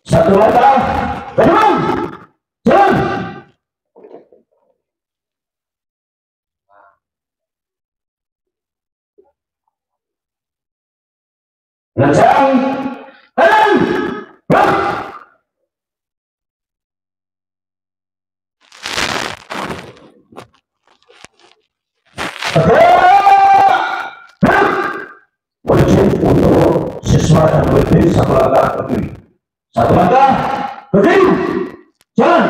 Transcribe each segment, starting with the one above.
Satu langkah, berjuang, jalan. Lancang, kanan, gerak. Wajib untuk siswa dan murid satu langkah ke kiri. Satu langkah ke kiri, jalan.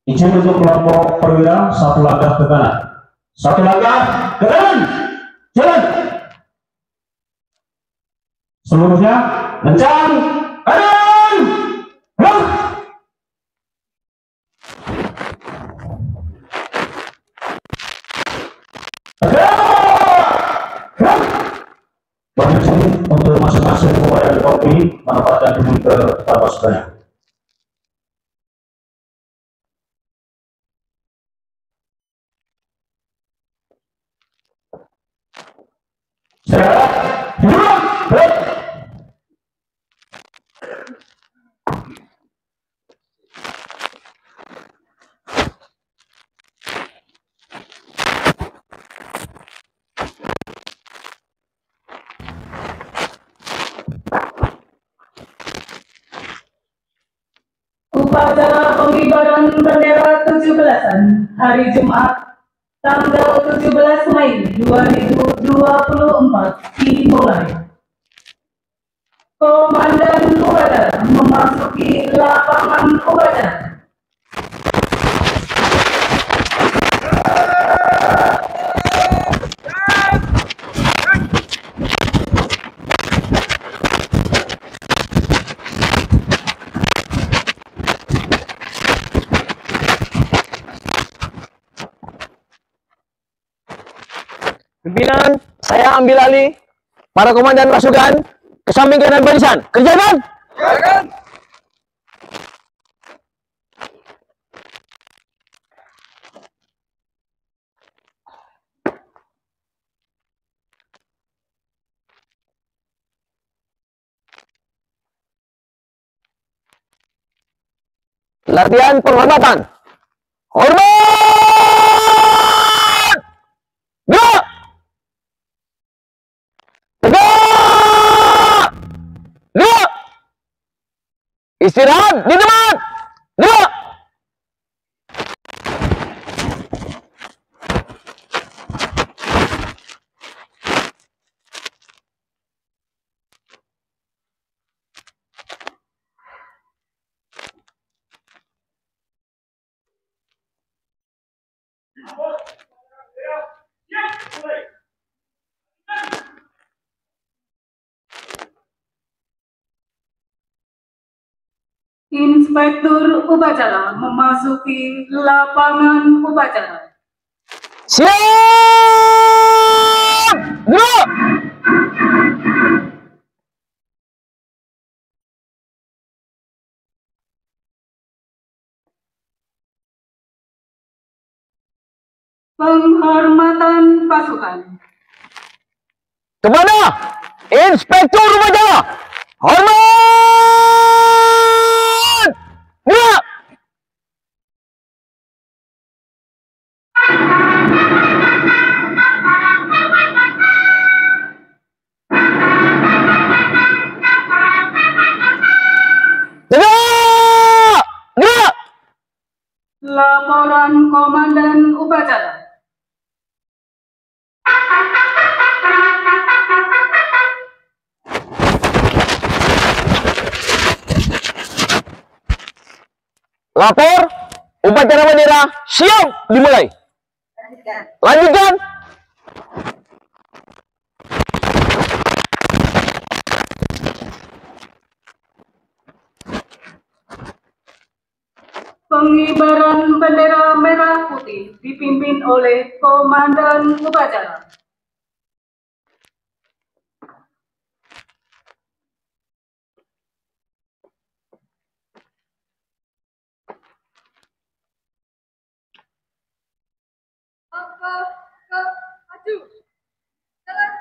Izin untuk kelompok perwira satu langkah ke kanan. Satu langkah ke kanan, jalan. Seluruhnya lancang, kanan, gerak. Wajib untuk masing-masing pemberian kopi menempatkan diri ke tempat sebanyak. Upacara pengibaran bendera 17-an hari Jumat tanggal 17 Mei 2024 dimulai. Komandan upacara memasuki lapangan upacara. Pimpinan, saya ambil alih. Para komandan pasukan ke samping kanan barisan. Kerjakan! Kerjakan! Latihan penghormatan. Hormat! Gerak! Tegak! Gerak! Istirahat di tempat. Gerak! Inspektur upacara memasuki lapangan upacara. Siap! Gerak! Penghormatan pasukan. Kepada Inspektur Upacara. Hormat! Gerak! Tegak! Gerak! Laporan Komandan Upacara. Lapor, upacara bendera siap dimulai. Lanjutkan. Pengibaran bendera merah putih dipimpin oleh Komandan Upacara. Maju. Jalan.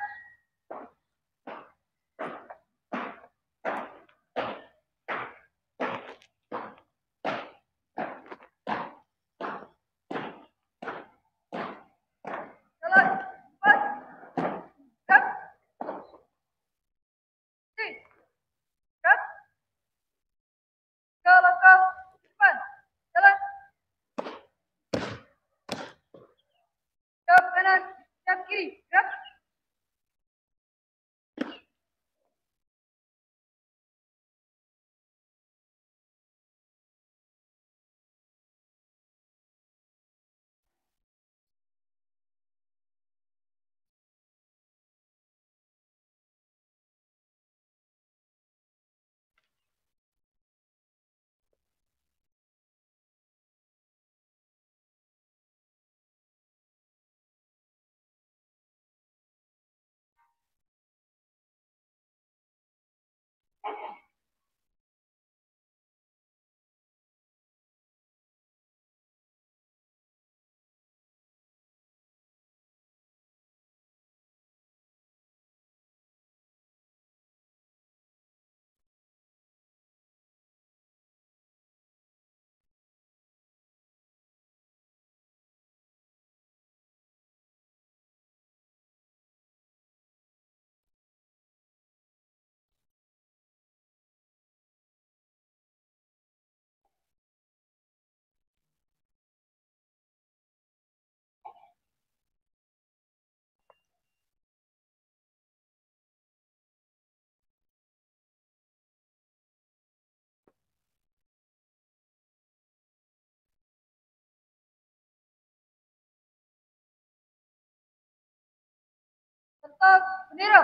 Bentuk bendera.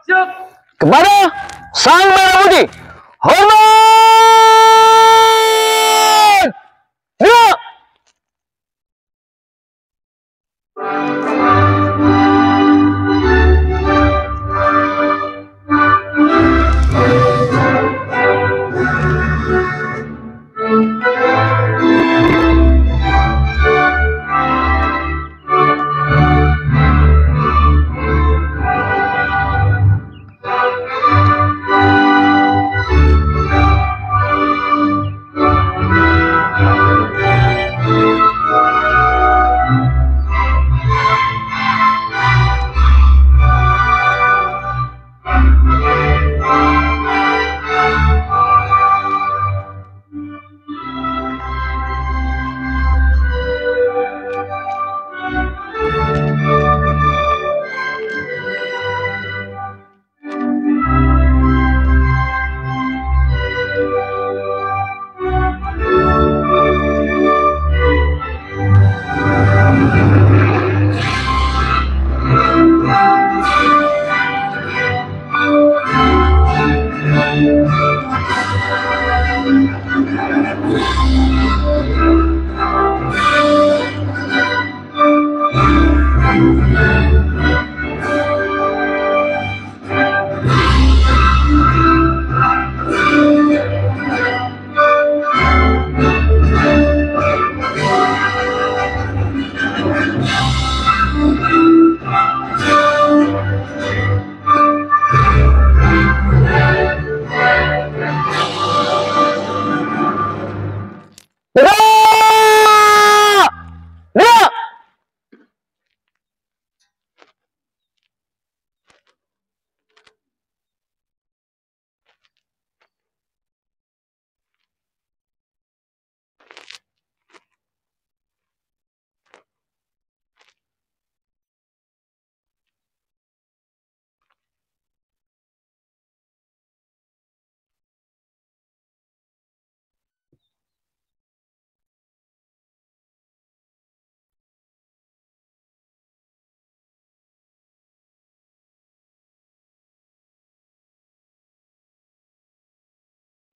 Siap. Kepada Sang Merah Putih. Hormat! Gerak!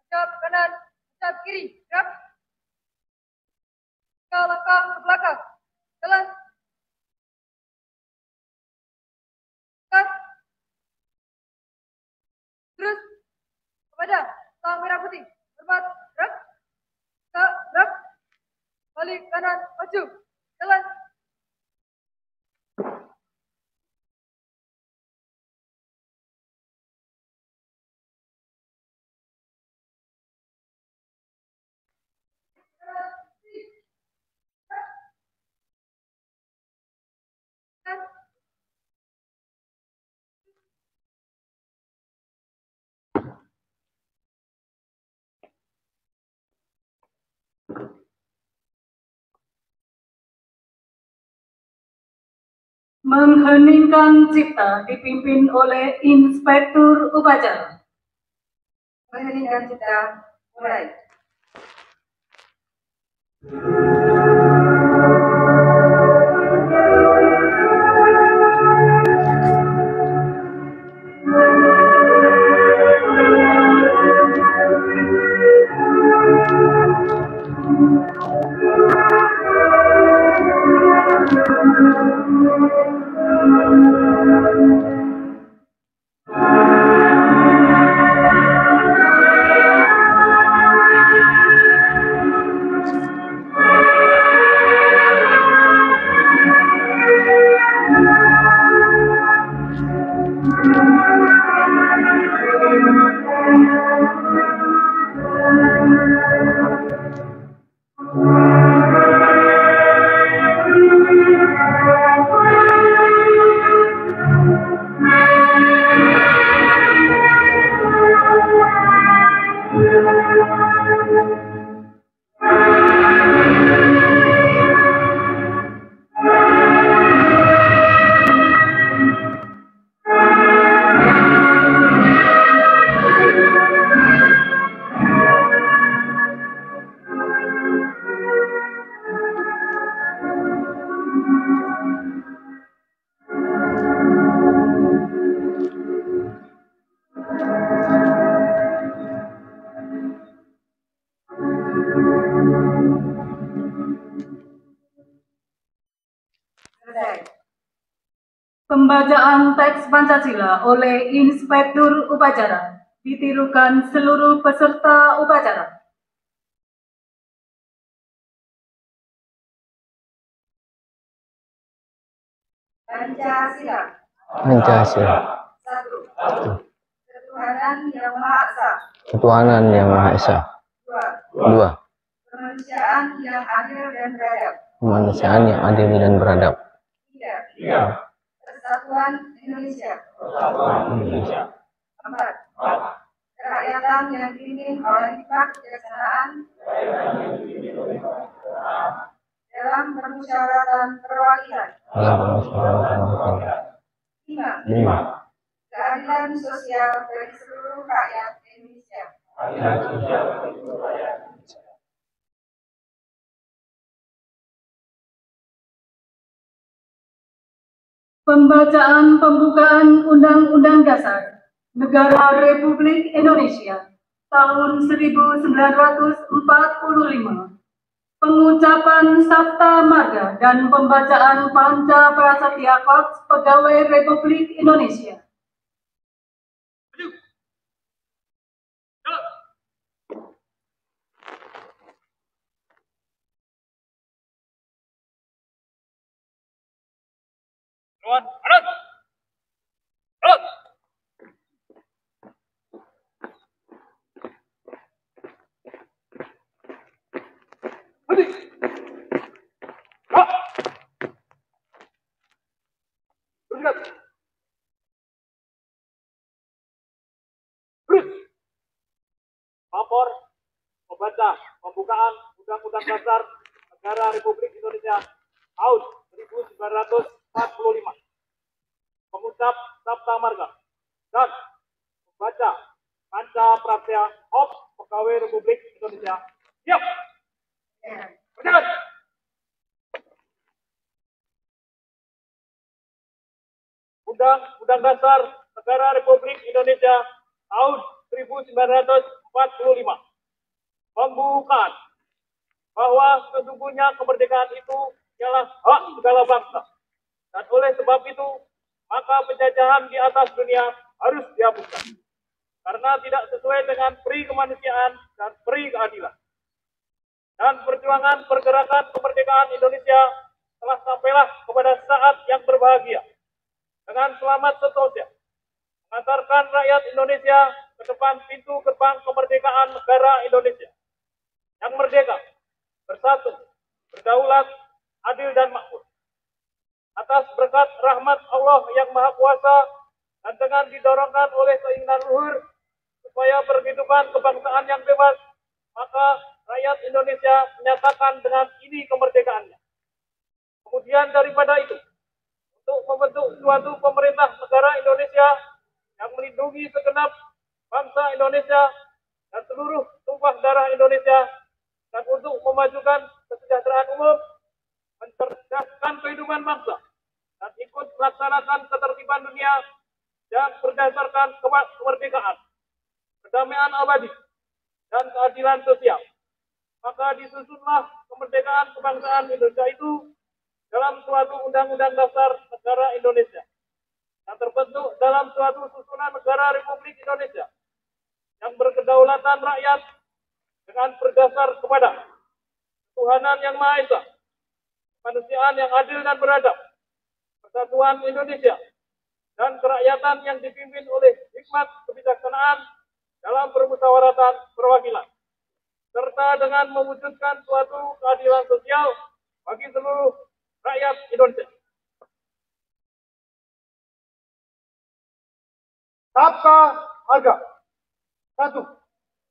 Siap kanan, siap kiri, gerak. Langkah ke belakang. Jalan. Cut. Terus. Kepada sang merah putih. Hormat. Gerak. Gerak. Balik kanan, maju. Jalan. Mengheningkan cipta dipimpin oleh Inspektur Upacara. Mengheningkan cipta, mulai. Pembacaan teks Pancasila oleh Inspektur Upacara ditirukan seluruh peserta upacara. Pancasila. Pancasila. Satu. Ketuhanan yang Maha Esa. Ketuhanan yang Maha Esa. Dua. Kemanusiaan yang adil dan beradab. Kemanusiaan yang adil dan beradab. Tiga. Persatuan Indonesia. Empat. Kerakyatan yang dipimpin oleh hikmat kebijaksanaan dalam permusyawaratan perwakilan. Lima. Keadilan sosial bagi seluruh rakyat Indonesia. Pembacaan pembukaan Undang-Undang Dasar Negara Republik Indonesia tahun 1945. Pengucapan Sabta Marga dan pembacaan Panca Prasetya Korps Pegawai Republik Indonesia. Lapor membaca pembukaan Undang-Undang Dasar Negara Republik Indonesia tahun 1945. Mengucap Sabta Marga dan membaca Panca Prasetya Korps Pegawai Republik Indonesia. Siap. Berjalan. Undang-Undang Dasar Negara Republik Indonesia tahun 1945. Pembukaan bahwa sesungguhnya kemerdekaan itu ialah hak segala bangsa. Dan oleh sebab itu, maka penjajahan di atas dunia harus dihapuskan. Karena tidak sesuai dengan peri kemanusiaan dan peri keadilan. Dan perjuangan pergerakan kemerdekaan Indonesia telah sampailah kepada saat yang berbahagia. Dengan selamat sentosa, mengantarkan rakyat Indonesia ke depan pintu gerbang kemerdekaan negara Indonesia. Yang merdeka, bersatu, berdaulat, adil dan makmur. Atas berkat rahmat Allah yang Maha Kuasa dan dengan didorongkan oleh keinginan luhur supaya berkehidupan kebangsaan yang bebas, maka rakyat Indonesia menyatakan dengan ini kemerdekaannya. Kemudian daripada itu, untuk membentuk suatu pemerintah negara Indonesia yang melindungi segenap bangsa Indonesia dan seluruh tumpah darah Indonesia, dan untuk memajukan kesejahteraan umum, mencerdaskan kehidupan bangsa, dan ikut melaksanakan ketertiban dunia yang berdasarkan kemerdekaan, kedamaian abadi, dan keadilan sosial. Maka disusunlah kemerdekaan kebangsaan Indonesia itu dalam suatu undang-undang dasar negara Indonesia yang terbentuk dalam suatu susunan negara Republik Indonesia yang berkedaulatan rakyat dengan berdasar kepada ketuhanan yang Maha Esa, kemanusiaan yang adil dan beradab, persatuan Indonesia, dan kerakyatan yang dipimpin oleh hikmat kebijaksanaan dalam permusyawaratan perwakilan, serta dengan mewujudkan suatu keadilan sosial bagi seluruh rakyat Indonesia. Sabta Marga. 1.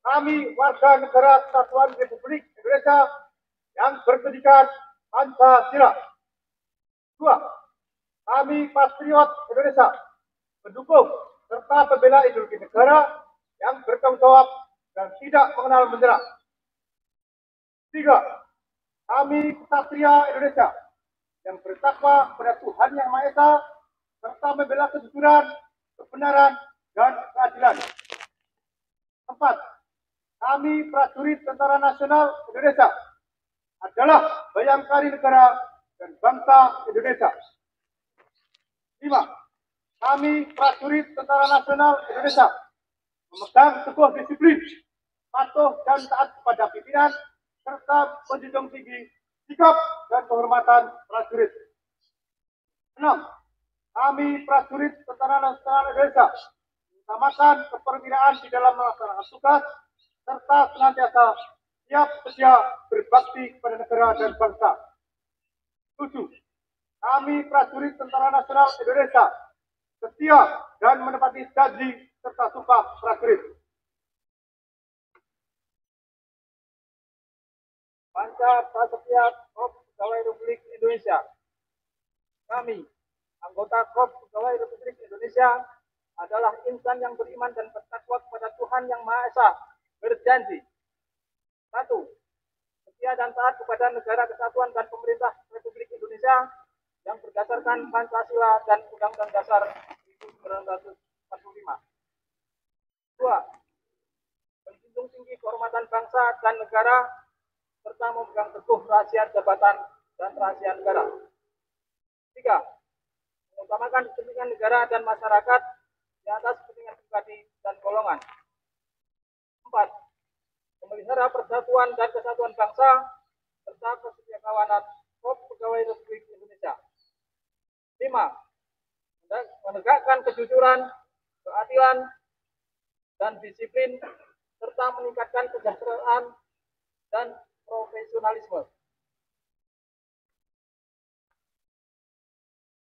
Kami warga negara Kesatuan Republik Indonesia yang berpendidikan Pancasila. 2. Kami patriot Indonesia, mendukung serta membela ideologi negara yang bertanggung jawab dan tidak mengenal menyerah. 3. Kami ksatria Indonesia yang bertakwa pada Tuhan Yang Maha Esa serta membela kejujuran, kebenaran, dan keadilan. 4. Kami prajurit Tentara Nasional Indonesia adalah bayangkari negara dan bangsa Indonesia. 5. Kami prajurit Tentara Nasional Indonesia memegang teguh disiplin, patuh dan taat kepada pimpinan, serta menjunjung tinggi sikap dan kehormatan prajurit. 6. Kami prajurit Tentara Nasional Indonesia mengutamakan keperwiraan di dalam melaksanakan tugas, serta senantiasa siap sedia berbakti kepada negara dan bangsa. 7. Kami prajurit Tentara Nasional Indonesia setia dan menepati janji serta sumpah prajurit. Panca Prasetya Korps Pegawai Republik Indonesia. Kami, anggota Korps Pegawai Republik Indonesia, adalah insan yang beriman dan bertakwa kepada Tuhan Yang Maha Esa, berjanji. 1. Setia dan taat kepada negara kesatuan dan pemerintah Republik Indonesia yang berdasarkan Pancasila dan Undang-Undang Dasar 1945. 2. Menjunjung tinggi kehormatan bangsa dan negara serta memegang teguh rahasia jabatan dan rahasia negara. 3. Mengutamakan kepentingan negara dan masyarakat di atas kepentingan pribadi dan golongan. 4. Memelihara persatuan dan kesatuan bangsa serta kesetiakawanan Korps Pegawai Republik Indonesia. 5. Menegakkan kejujuran, keadilan, dan disiplin serta meningkatkan kesejahteraan dan profesionalisme.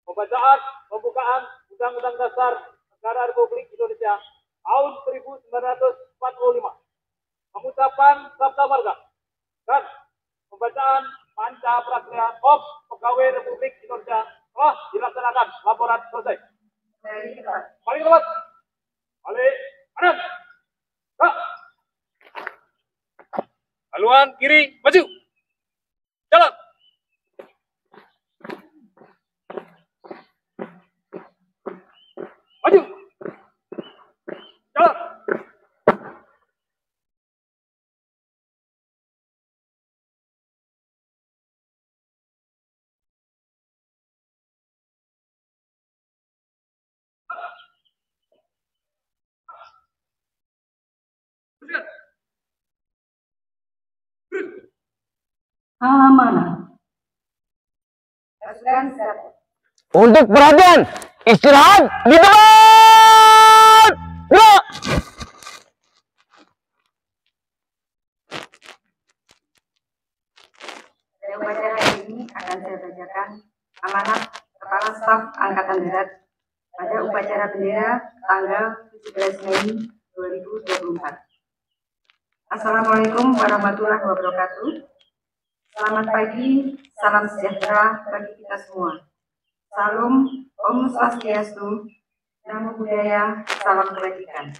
Pembacaan pembukaan Undang-Undang Dasar Negara Republik Indonesia tahun 1945. Pengucapan Sabta Marga dan pembacaan Panca Prasetya Korps Pegawai Republik Indonesia telah dilaksanakan. Laporan selesai. Mari ke tempat. Balik kanan. Haluan kiri maju. Jalan. Amanah. Pasukan siap. Untuk perhatian, istirahat di tempat. Gerak. Pada upacara ini akan saya bacakan amanat Kepala Staf Angkatan Darat pada upacara bendera tanggal 17 Mei 2024. Assalamualaikum warahmatullahi wabarakatuh. Selamat pagi, salam sejahtera bagi kita semua. Salam Om Swastiastu, Namo Buddhaya, salam kebajikan.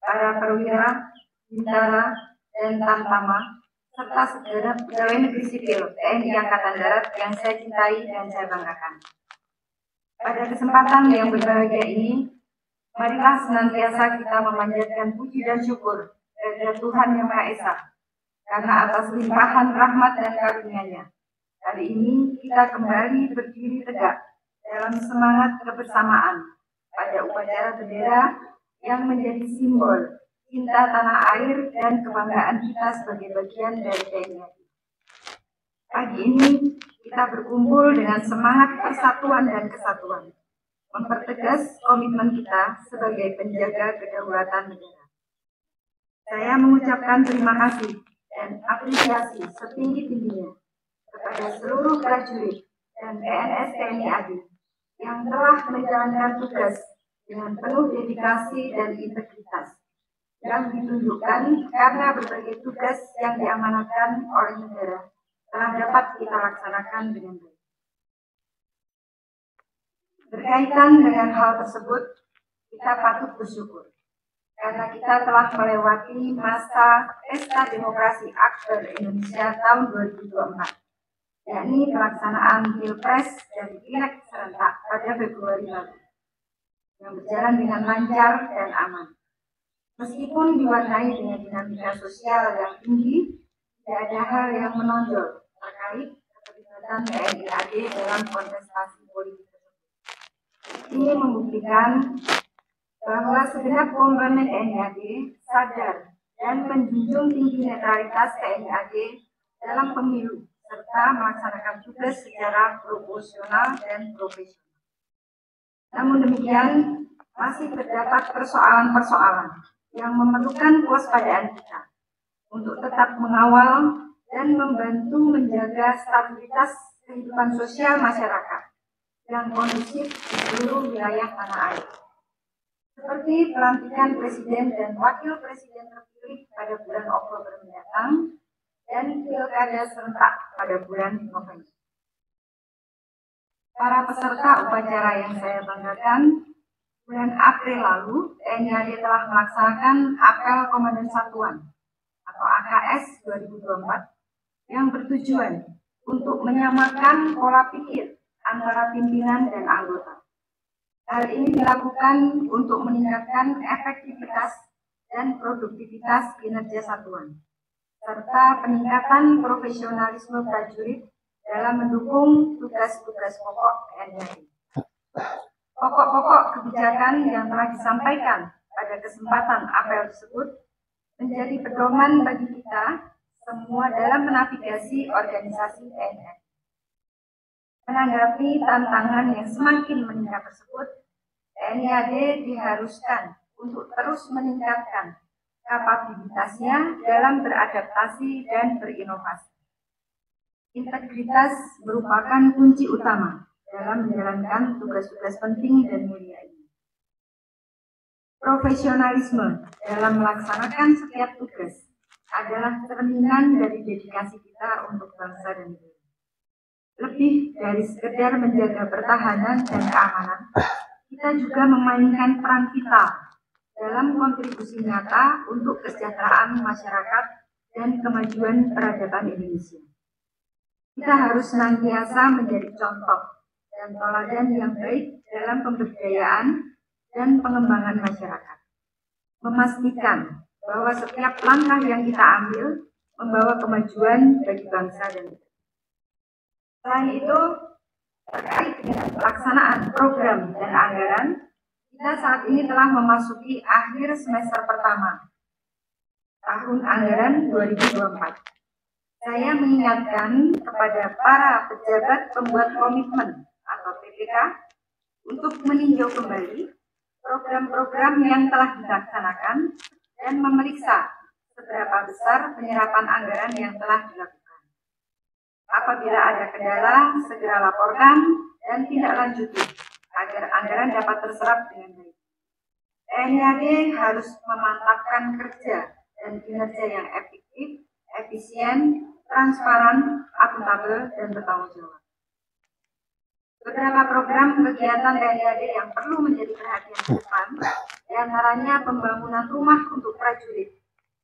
Para perwira, bintara, dan tamtama, serta segenap pegawai negeri sipil TNI Angkatan Darat yang saya cintai dan saya banggakan. Pada kesempatan yang berbahagia ini, marilah senantiasa kita memanjatkan puji dan syukur kepada Tuhan Yang Maha Esa, karena atas limpahan rahmat dan karunia-Nya, kali ini kita kembali berdiri tegak dalam semangat kebersamaan pada upacara bendera yang menjadi simbol cinta tanah air dan kebanggaan kita sebagai bagian dari TNI. Pagi ini kita berkumpul dengan semangat persatuan dan kesatuan, mempertegas komitmen kita sebagai penjaga kedaulatan negara. Saya mengucapkan terima kasih dan apresiasi setinggi-tingginya kepada seluruh prajurit dan PNS TNI AD yang telah menjalankan tugas dengan penuh dedikasi dan integritas yang ditunjukkan karena berbagai tugas yang diamanatkan oleh negara telah dapat kita laksanakan dengan baik. Berkaitan dengan hal tersebut, kita patut bersyukur karena kita telah melewati masa Pesta Demokrasi Akbar Indonesia tahun 2024, yakni pelaksanaan Pilpres dan Pileg serentak pada Februari lalu, yang berjalan dengan lancar dan aman. Meskipun diwarnai dengan dinamika sosial yang tinggi, tidak ada hal yang menonjol terkait keterlibatan TNI AD dalam kontestasi politik tersebut. Ini membuktikan bahwa segenap komponen TNI AD sadar dan menjunjung tinggi netralitas TNI AD dalam pemilu serta melaksanakan tugas secara proporsional dan profesional. Namun demikian, masih terdapat persoalan-persoalan yang memerlukan kewaspadaan kita untuk tetap mengawal dan membantu menjaga stabilitas kehidupan sosial masyarakat yang kondusif di seluruh wilayah tanah air. Seperti pelantikan Presiden dan Wakil Presiden terpilih pada bulan Oktober mendatang dan pilkada serentak pada bulan November. Para peserta upacara yang saya banggakan, bulan April lalu TNI AD telah melaksanakan Apel Komandan Satuan atau AKS 2024 yang bertujuan untuk menyamakan pola pikir antara pimpinan dan anggota. Hal ini dilakukan untuk meningkatkan efektivitas dan produktivitas kinerja satuan, serta peningkatan profesionalisme prajurit dalam mendukung tugas-tugas pokok TNI. Pokok-pokok kebijakan yang telah disampaikan pada kesempatan apel tersebut menjadi pedoman bagi kita semua dalam menavigasi organisasi TNI. Menanggapi tantangan yang semakin meningkat tersebut, TNI AD diharuskan untuk terus meningkatkan kapabilitasnya dalam beradaptasi dan berinovasi. Integritas merupakan kunci utama dalam menjalankan tugas-tugas penting dan mulia ini. Profesionalisme dalam melaksanakan setiap tugas adalah cerminan dari dedikasi kita untuk bangsa dan negara. Lebih dari sekedar menjaga pertahanan dan keamanan, kita juga memainkan peran vital dalam kontribusi nyata untuk kesejahteraan masyarakat dan kemajuan peradaban Indonesia. Kita harus senantiasa menjadi contoh dan teladan yang baik dalam pemberdayaan dan pengembangan masyarakat. Memastikan bahwa setiap langkah yang kita ambil membawa kemajuan bagi bangsa dan negara. Selain itu, terkait dengan pelaksanaan program dan anggaran, kita saat ini telah memasuki akhir semester pertama tahun anggaran 2024. Saya mengingatkan kepada para pejabat pembuat komitmen atau PPK untuk meninjau kembali program-program yang telah dilaksanakan dan memeriksa seberapa besar penyerapan anggaran yang telah dilakukan. Apabila ada kendala, segera laporkan dan tindak lanjuti agar anggaran dapat terserap dengan baik. TNI AD harus memantapkan kerja dan kinerja yang efektif, efisien, transparan, akuntabel, dan bertanggung jawab. Beberapa program kegiatan TNI AD yang perlu menjadi perhatian ke depan, diantaranya pembangunan rumah untuk prajurit,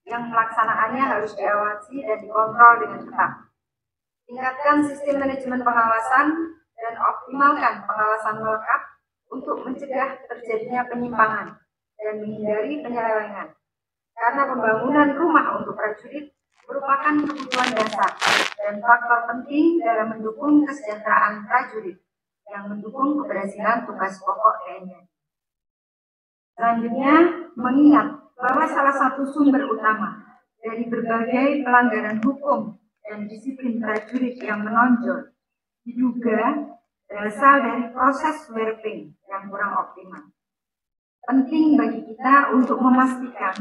yang pelaksanaannya harus diawasi dan dikontrol dengan ketat. Tingkatkan sistem manajemen pengawasan dan optimalkan pengawasan melekat untuk mencegah terjadinya penyimpangan dan menghindari penyelewengan. Karena pembangunan rumah untuk prajurit merupakan kebutuhan dasar dan faktor penting dalam mendukung kesejahteraan prajurit yang mendukung keberhasilan tugas pokok TNI. Selanjutnya, mengingat bahwa salah satu sumber utama dari berbagai pelanggaran hukum dan disiplin prajurit yang menonjol diduga berasal dari proses sweeping yang kurang optimal. Penting bagi kita untuk memastikan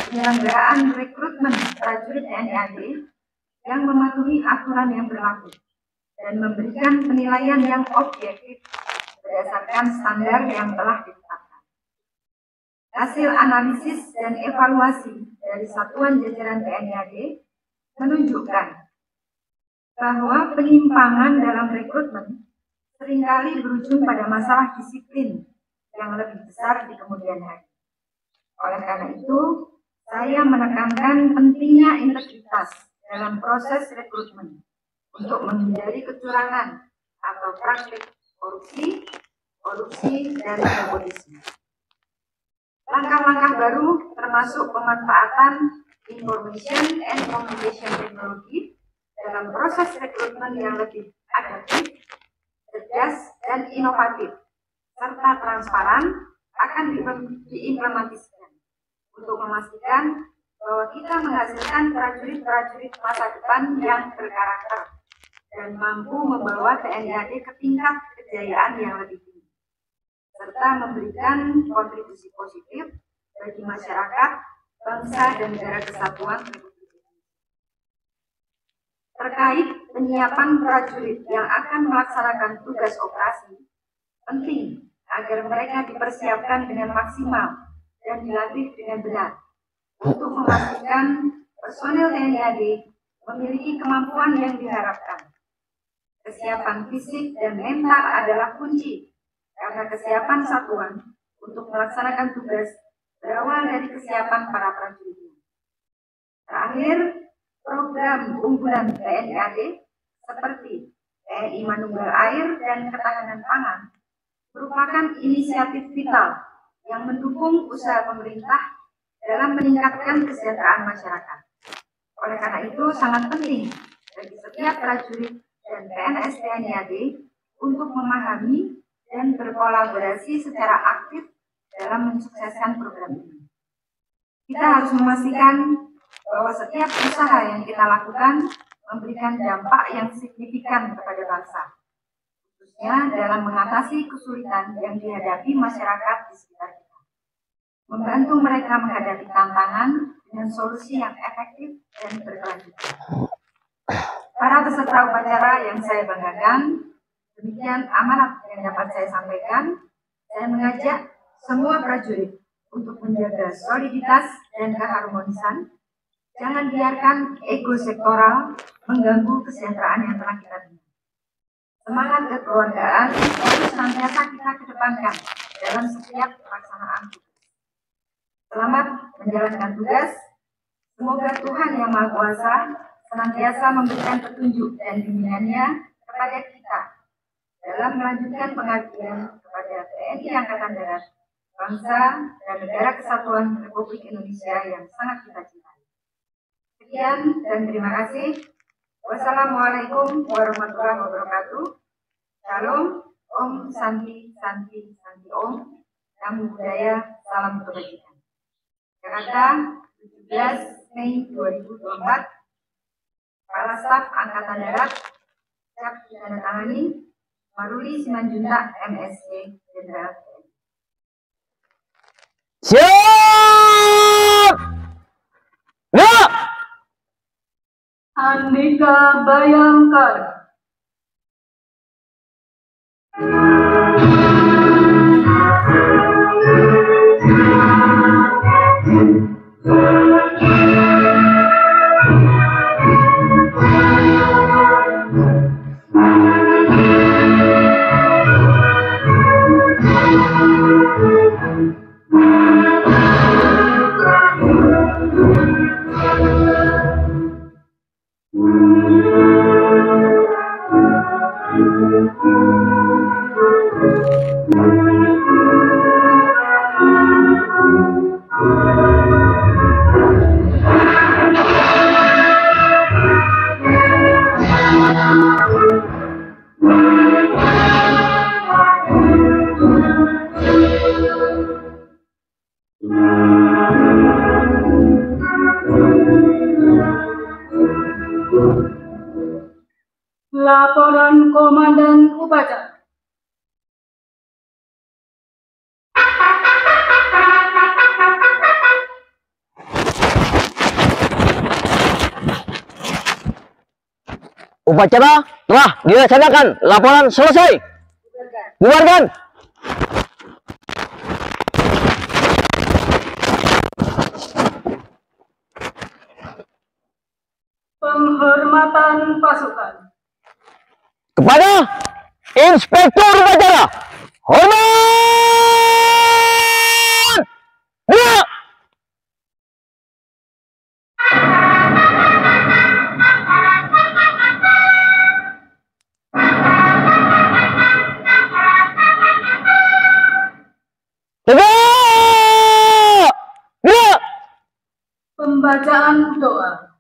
penyelenggaraan rekrutmen prajurit TNI AD yang mematuhi aturan yang berlaku dan memberikan penilaian yang objektif berdasarkan standar yang telah ditetapkan. Hasil analisis dan evaluasi dari satuan jajaran TNI AD menunjukkan bahwa penyimpangan dalam rekrutmen seringkali berujung pada masalah disiplin yang lebih besar di kemudian hari. Oleh karena itu, saya menekankan pentingnya integritas dalam proses rekrutmen untuk menghindari kecurangan atau praktik korupsi, dan nepotisme. Langkah-langkah baru termasuk pemanfaatan information and communication technology dalam proses rekrutmen yang lebih adaptif, cerdas, dan inovatif, serta transparan akan diimplementasikan untuk memastikan bahwa kita menghasilkan prajurit-prajurit masa depan yang berkarakter dan mampu membawa TNI AD ke tingkat kejayaan yang lebih tinggi, serta memberikan kontribusi positif bagi masyarakat, bangsa, dan negara kesatuan Republik Indonesia. Terkait penyiapan prajurit yang akan melaksanakan tugas operasi, penting agar mereka dipersiapkan dengan maksimal dan dilatih dengan benar untuk memastikan personel TNI AD memiliki kemampuan yang diharapkan. Kesiapan fisik dan mental adalah kunci karena kesiapan satuan untuk melaksanakan tugas berawal dari kesiapan para prajuritnya. Terakhir, program unggulan TNI AD seperti TNI Manunggal Air dan Ketahanan Pangan merupakan inisiatif vital yang mendukung usaha pemerintah dalam meningkatkan kesejahteraan masyarakat. Oleh karena itu, sangat penting bagi setiap prajurit dan PNS TNI AD untuk memahami dan berkolaborasi secara aktif dalam mensukseskan program ini. Kita harus memastikan bahwa setiap usaha yang kita lakukan memberikan dampak yang signifikan kepada bangsa, khususnya dalam mengatasi kesulitan yang dihadapi masyarakat di sekitar kita, membantu mereka menghadapi tantangan dengan solusi yang efektif dan berkelanjutan. Para peserta upacara yang saya banggakan, demikian amanat yang dapat saya sampaikan. Saya mengajak semua prajurit untuk menjaga soliditas dan keharmonisan. Jangan biarkan ego sektoral mengganggu kesejahteraan yang telah kita bina. Semangat kekeluargaan harus senantiasa kita kedepankan dalam setiap pelaksanaan tugas. Selamat menjalankan tugas. Semoga Tuhan Yang Maha Kuasa senantiasa memberikan petunjuk dan bimbingannya kepada kita dalam melanjutkan pengabdian kepada TNI Angkatan Darat, bangsa dan negara kesatuan Republik Indonesia yang sangat kita cintai. Sekian dan terima kasih. Wassalamualaikum warahmatullahi wabarakatuh. Shalom, Om Santi Santi Santi Om. Namo Buddhaya, salam kebajikan. Jakarta, 17 Mei 2024. Kepala Staf Angkatan Darat, siap ditandatangani Maruli Simanjuntak, MSc, Jenderal. Siap. Ya. Andika Bayangkara. Laporan Komandan Upacara. Upacara telah dilaksanakan. Laporan selesai. Bubarkan. Penghormatan pasukan. Kepada Inspektur Upacara, hormat. Ya. Tegak. Ya. Pembacaan doa.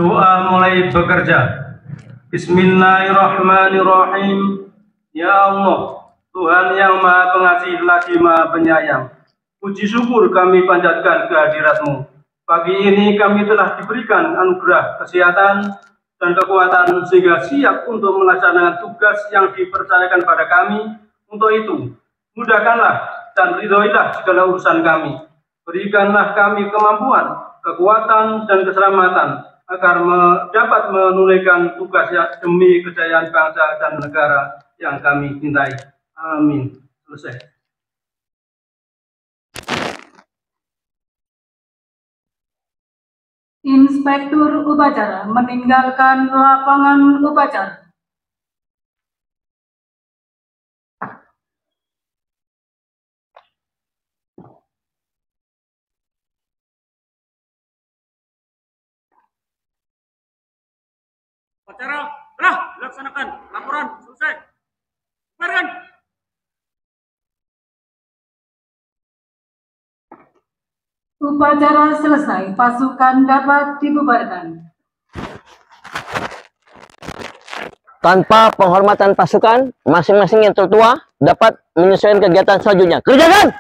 Doa mulai bekerja. Bismillahirrahmanirrahim. Ya Allah, Tuhan yang Maha Pengasih lagi Maha Penyayang, puji syukur kami panjatkan kehadirat-Mu. Pagi ini kami telah diberikan anugerah kesehatan dan kekuatan sehingga siap untuk melaksanakan tugas yang dipercayakan pada kami. Untuk itu, mudahkanlah dan ridhoilah segala urusan kami. Berikanlah kami kemampuan, kekuatan, dan keselamatan agar dapat menunaikan tugas demi kejayaan bangsa dan negara yang kami cintai. Amin. Selesai. Inspektur Upacara meninggalkan lapangan upacara. Upacara telah dilaksanakan. Laporan selesai. Bubarkan. Upacara selesai. Pasukan dapat dibubarkan. Tanpa penghormatan pasukan, masing-masing yang tertua dapat menyesuaikan kegiatan selanjutnya. Kerjakan!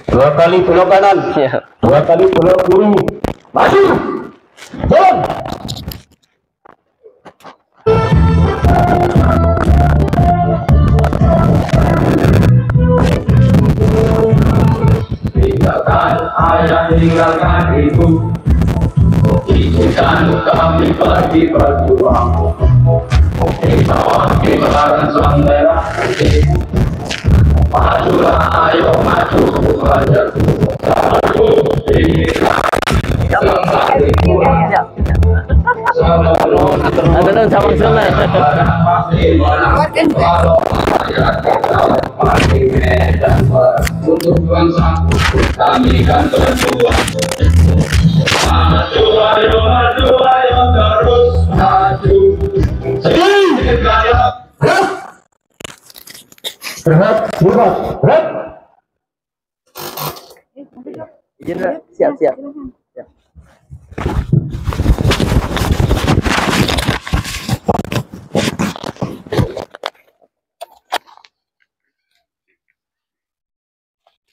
Dua kali belok kanan. Siap. Dua kali belok kiri. Maju. Jalan. Tinggalkan ayah, tinggalkan ibu. Izinkan kami pergi berjuang. Di bawah sang merah putih. Majulah, ayo maju, fajarku. Inilah yang kami buat. Sebelum Aduh, sama sana. Untuk bangsa kami kan berjuang. Maju, ayo, maju, ayo terus maju. Berat, berat, berat. Izin, siap.